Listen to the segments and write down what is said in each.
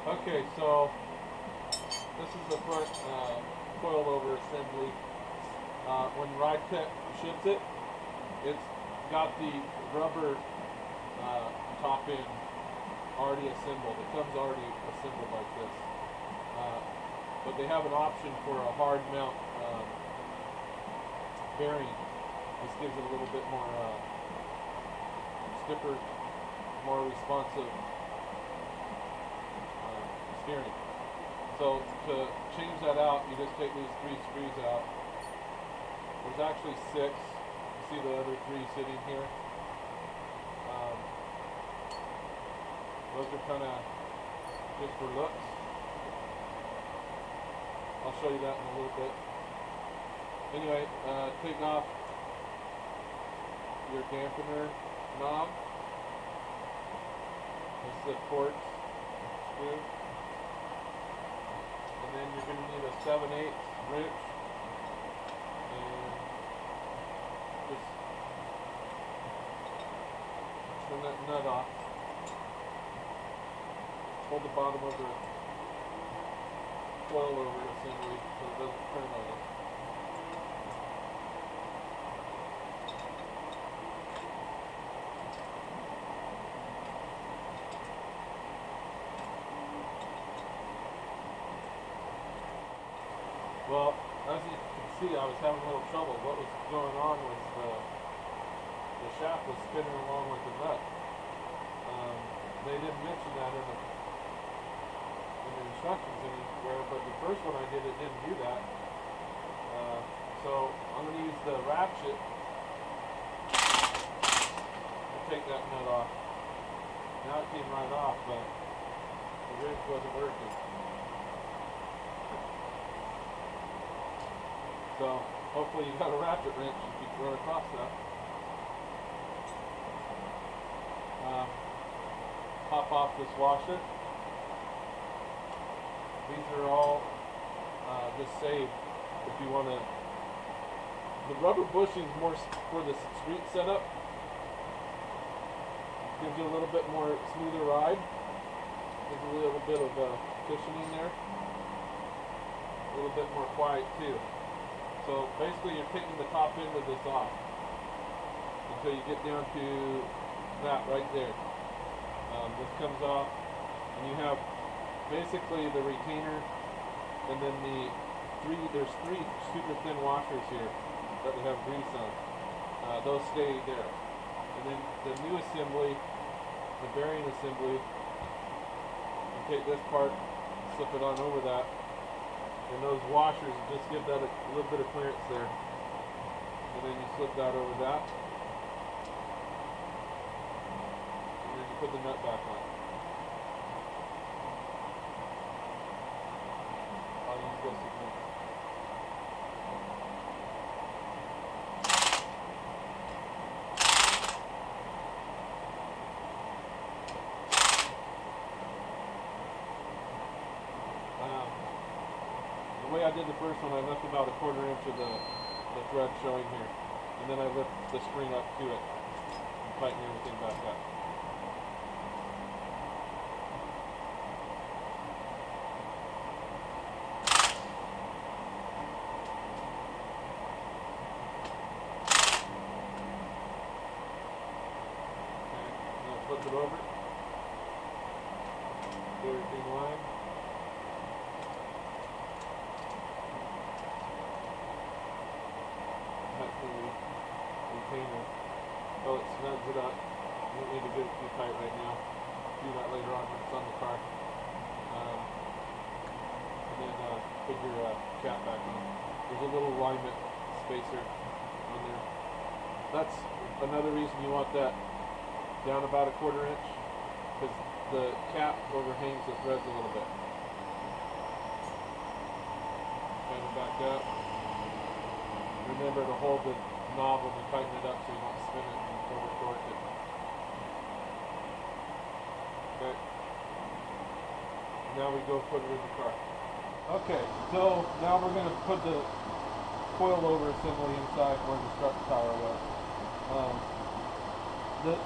Okay, so this is the front coilover assembly. When RideTech ships it, it's got the rubber top end already assembled. It comes already assembled like this. But they have an option for a hard mount bearing. This gives it a little bit more stiffer, more responsive steering. So to change that out, you just take these 3 screws out. There's actually 6. You see the other 3 sitting here. Those are kind of just for looks. I'll show you that in a little bit. Anyway, take off your dampener knob. This is a quartz screw. And then you're going to need a 7/8 wrench. And just turn that nut off. Hold the bottom of the coilover assembly so it doesn't turn on it. Well, as you can see, I was having a little trouble. What was going on was the shaft was spinning along with the nut. They didn't mention that in the instructions anywhere, but the first one I did, it didn't do that. So I'm going to use the ratchet to take that nut off. Now it came right off, but the wrench wasn't working. So hopefully you got a ratchet wrench if you can run across that. Pop off this washer. These are all just saved if you want to. The rubber bushing is more for the street setup. Gives you a little bit more smoother ride. Gives a little bit of cushioning there. A little bit more quiet too. So basically you're taking the top end of this off until you get down to that right there. This comes off and you have basically the retainer and then there's 3 super thin washers here that we have grease on. Those stay there. And then the new assembly, the bearing assembly, you take this part, slip it on over that. And those washers just give that a little bit of clearance there. And then you slip that over that. And then you put the nut back on. I'll use this again. The way I did the first one, I left about a 1/4 inch of the thread showing here. And then I lift the string up to it and tighten everything back up. Okay, now flip it over. Get everything lined. Retainer. Oh, it snugs it up. You don't need to get it too tight right now. Do that later on when it's on the car. And then put your cap back on. There's a little alignment spacer on there. That's another reason you want that down about a 1/4 inch, because the cap overhangs the threads a little bit. Tighten it back up. Remember to hold the knob when you tighten it up so you don't spin it and over torque it. Okay. Now we go put it in the car. Okay, so now we're going to put the coilover assembly inside where the strut tower was.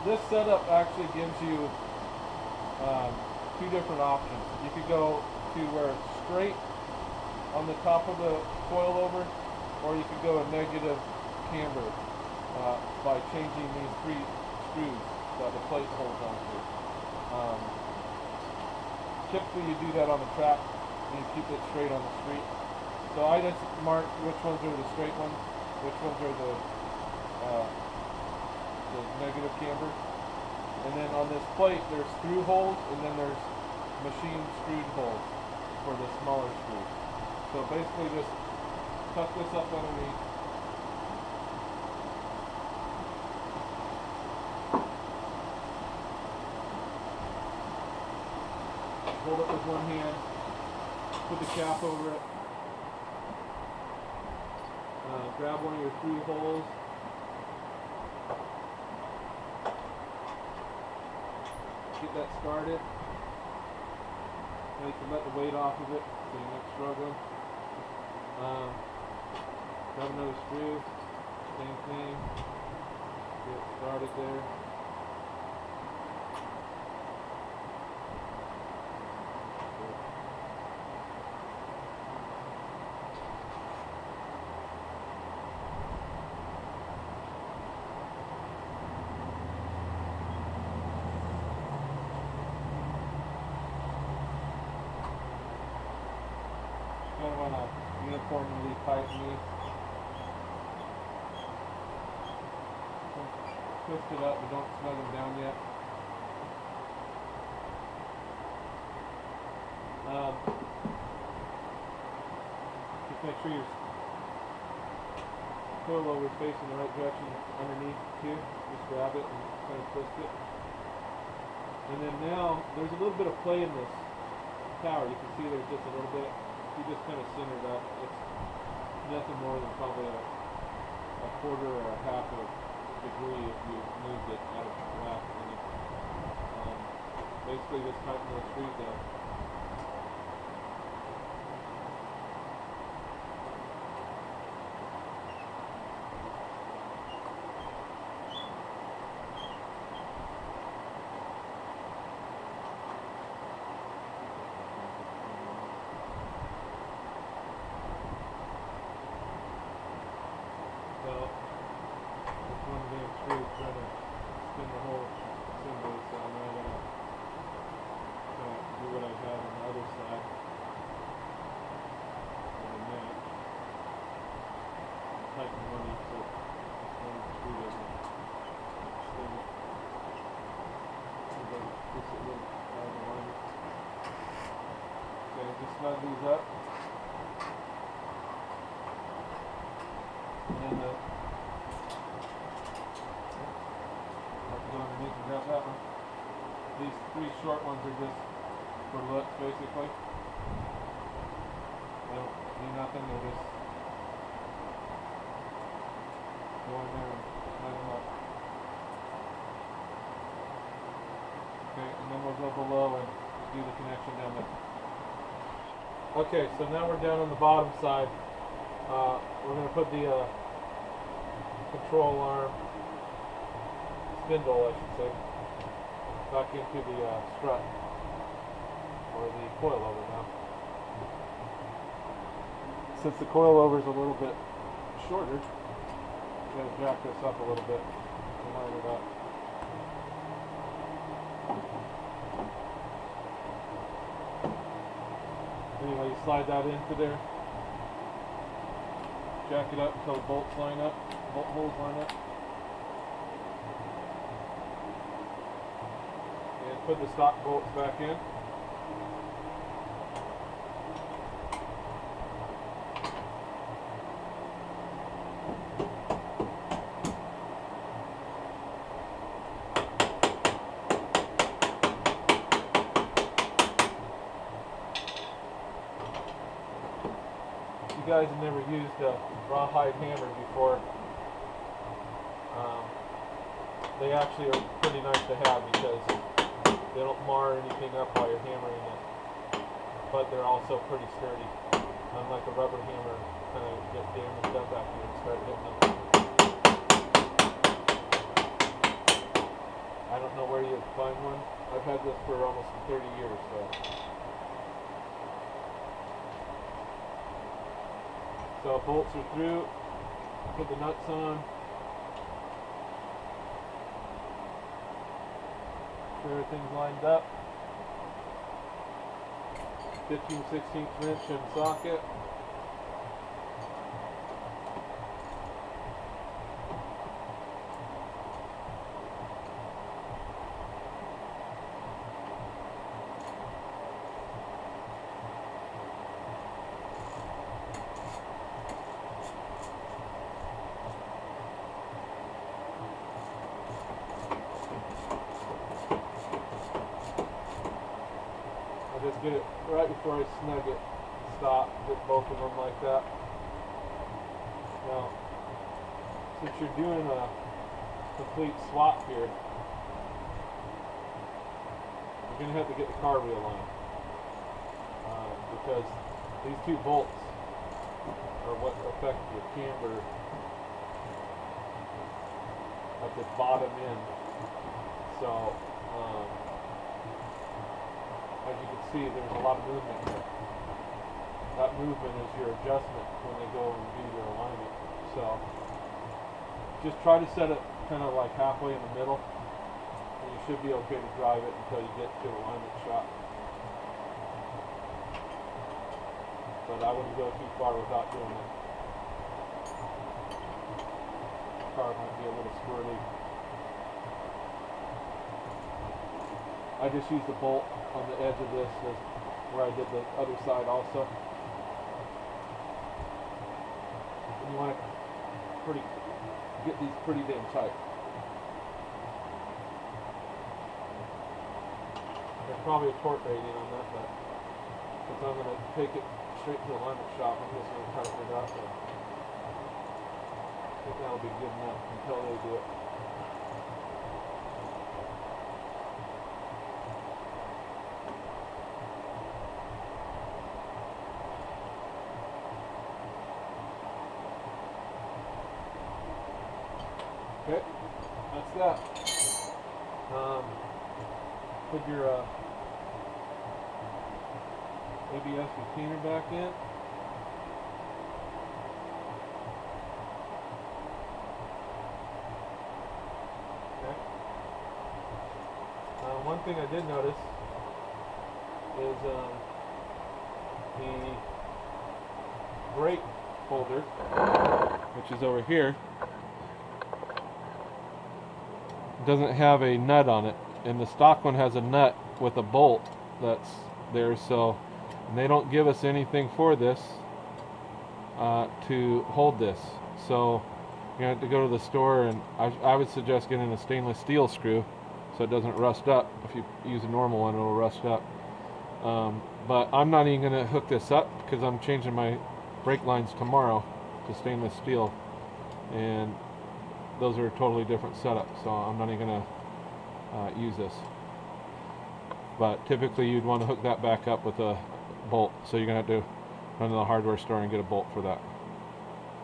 This setup actually gives you 2 two different options. You could go to where it's straight on the top of the coilover, or you could go a negative camber by changing these three screws that the plate holds onto. Typically you do that on the track and you keep it straight on the street. So I just mark which ones are the straight ones, which ones are the negative camber. And then on this plate there's screw holes, and then there's machine screwed holes for the smaller screws. So basically just tuck this up underneath. Hold it with one hand, put the cap over it, grab one of your screw holes, get that started. Now you can let the weight off of it so you're not struggling. Grab another screw, same thing, get it started there. Kind of want to uniformly tighten these. Twist it up, but don't snug them down yet. Just make sure your coilover is facing the right direction underneath here. Just grab it and kind of twist it. And then now, there's a little bit of play in this tower. You can see there's just a little bit. You just kind of center it up. It's nothing more than probably a quarter or a half of a degree if you moved it out of whack. Basically just tighten those screws up. So, this one damn screw is trying to spin the whole assembly, so I'm now going to do what I had on the other side. And then match. Tighten the money so this one screw doesn't spin it. So push it a little out of the line. Okay, just snug these up. And then go underneath and grab that one. These three short ones are just for looks, basically. They don't do nothing, they're just go in there and snug them up. Okay, and then we'll go below and do the connection down there. Okay, so now we're down on the bottom side. We're going to put the control arm, spindle I should say, back into the strut, or the coilover now. Since the coilover is a little bit shorter, I'm going to jack this up a little bit to line it up. Anyway, you slide that into there. Jack it up until the bolts line up, bolt holes line up. And put the stock bolts back in. You guys have never used a rawhide hammer before. They actually are pretty nice to have because they don't mar anything up while you're hammering it, but they're also pretty sturdy. Unlike a rubber hammer, kind of get damaged up after you start hitting them. I don't know where you find one. I've had this for almost 30 years, so bolts are through. Put the nuts on. Sure everything's lined up. 15/16 wrench in socket. Just get it right before I snug it. Stop. Get both of them like that. Now, since you're doing a complete swap here, you're going to have to get the car wheel on. Because these two bolts are what affect your camber at the bottom end. So, as you can see, there's a lot of movement here. That movement is your adjustment when they go and do your alignment. So just try to set it kind of like halfway in the middle, and you should be okay to drive it until you get to alignment shot. But I wouldn't go too far without doing it. The car might be a little squirrely. I just used the bolt on the edge of this where I did the other side also. And you want to get these pretty damn tight. There's probably a torque rating on that, but since I'm going to take it straight to the alignment shop, I'm just going to tighten it up. And I think that'll be good enough until they do it. Okay, that's that. Put your ABS retainer back in. Okay. One thing I did notice is the brake holder, which is over here, doesn't have a nut on it, and the stock one has a nut with a bolt that's there. So, and they don't give us anything for this to hold this, so you have to go to the store, and I would suggest getting a stainless steel screw so it doesn't rust up. If you use a normal one, it'll rust up. But I'm not even going to hook this up because I'm changing my brake lines tomorrow to stainless steel, and those are a totally different setup, so I'm not even going to use this. But typically you'd want to hook that back up with a bolt, so you're going to have to run to the hardware store and get a bolt for that.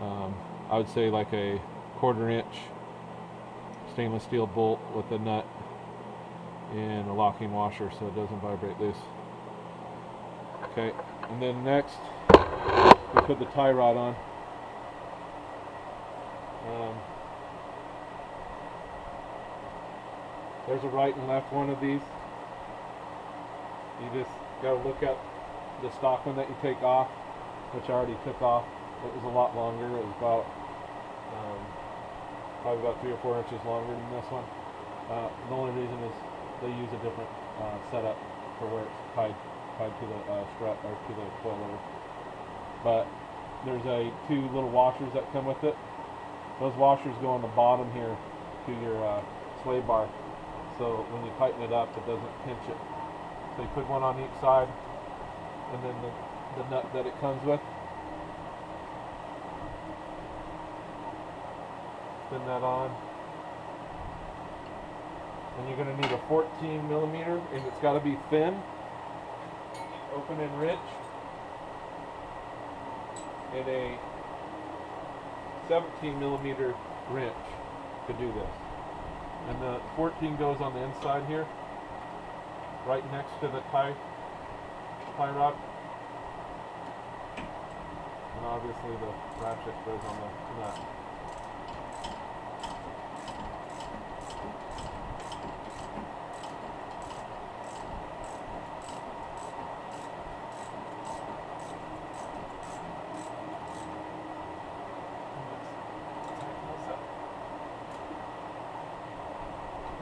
I would say like a 1/4 inch stainless steel bolt with a nut and a locking washer so it doesn't vibrate loose. Okay, and then next we put the tie rod on. There's a right and left one of these. You just got to look at the stock one that you take off, which I already took off. It was a lot longer. It was about probably about 3 or 4 inches longer than this one. The only reason is they use a different setup for where it's tied to the strut or to the coilover. But there's 2 little washers that come with it. Those washers go on the bottom here to your sway bar, so when you tighten it up, it doesn't pinch it. So you put one on each side, and then the nut that it comes with. Spin that on. And you're going to need a 14 millimeter, and it's got to be thin, open and rich, and a 17 millimeter wrench to do this. And the 14 goes on the inside here. right next to the tie rod. And obviously the ratchet goes on the nut.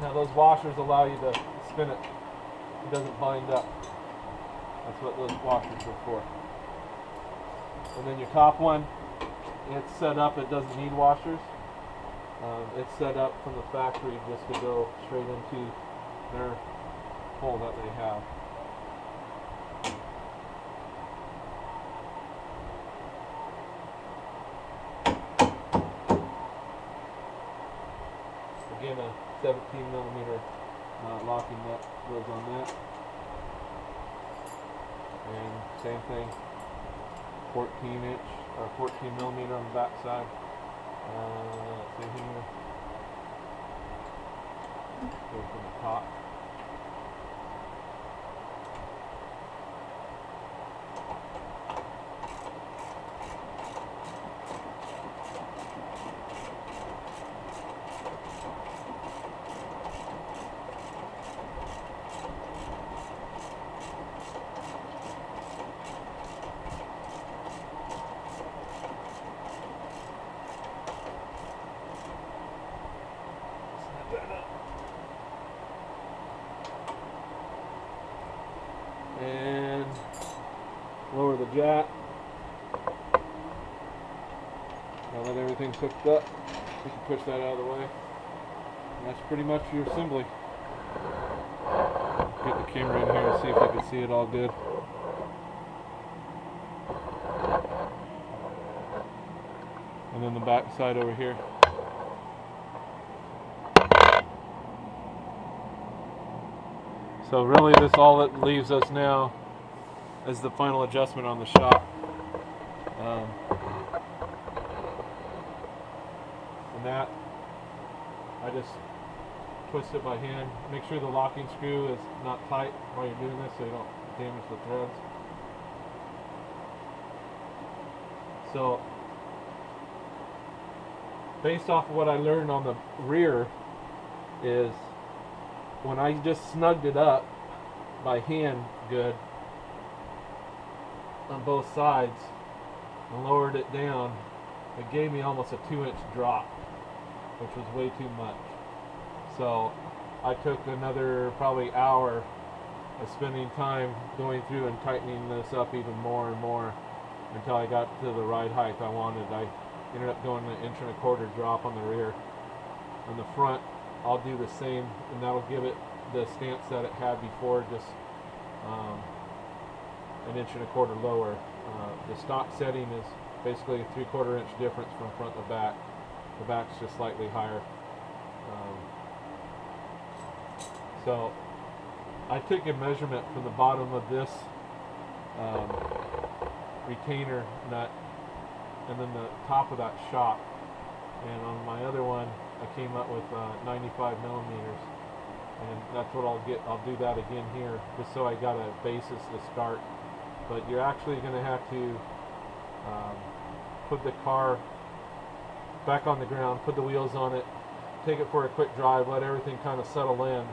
Now those washers allow you to spin it. It doesn't bind up. That's what those washers are for. And then your top one, it's set up, it doesn't need washers. It's set up from the factory just to go straight into their hole that they have. Again, a 17mm locking nut goes on that. And same thing, 14" or 14mm on the back side. Let's see here. Go from the top. And lower the jack. Now that everything's hooked up, you can push that out of the way. And that's pretty much your assembly. Get the camera in here to see if you can see it all good. And then the back side over here. So really this all that leaves us now is the final adjustment on the shock. And that, I just twist it by hand. Make sure the locking screw is not tight while you're doing this so you don't damage the threads. So based off of what I learned on the rear is when I just snugged it up by hand good on both sides and lowered it down, it gave me almost a 2-inch drop, which was way too much. So I took another probably hour of spending time going through and tightening this up even more and more until I got to the ride height I wanted. I ended up going an 1.25 inch drop on the rear. On the front, I'll do the same, and that'll give it the stance that it had before, just an 1.25 inch lower. The stock setting is basically a 3/4 inch difference from front to back. The back's just slightly higher. So I took a measurement from the bottom of this retainer nut and then the top of that shock, and on my other one I came up with 95mm, and that's what I'll get. I'll do that again here just so I got a basis to start. But you're actually going to have to put the car back on the ground, put the wheels on it, take it for a quick drive, let everything kind of settle in,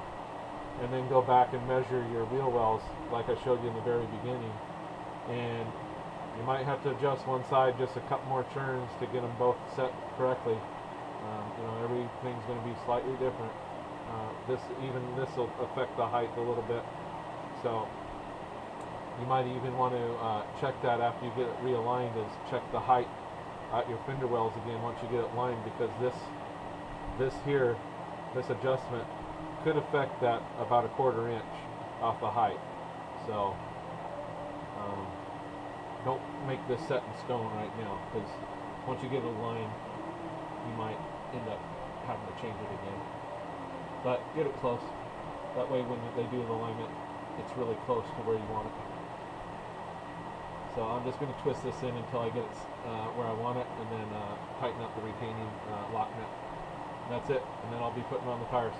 and then go back and measure your wheel wells like I showed you in the very beginning. And you might have to adjust one side just a couple more turns to get them both set correctly. You know, everything's going to be slightly different. This will affect the height a little bit. So you might even want to check that after you get it realigned, is check the height at your fender wells again once you get it lined, because this adjustment could affect that about a 1/4 inch off the height. So don't make this set in stone right now, because once you get it aligned, you might end up having to change it again. But get it close. That way when they do the alignment, it's really close to where you want it. So I'm just going to twist this in until I get it where I want it, and then tighten up the retaining lock nut. And that's it, and then I'll be putting on the tires.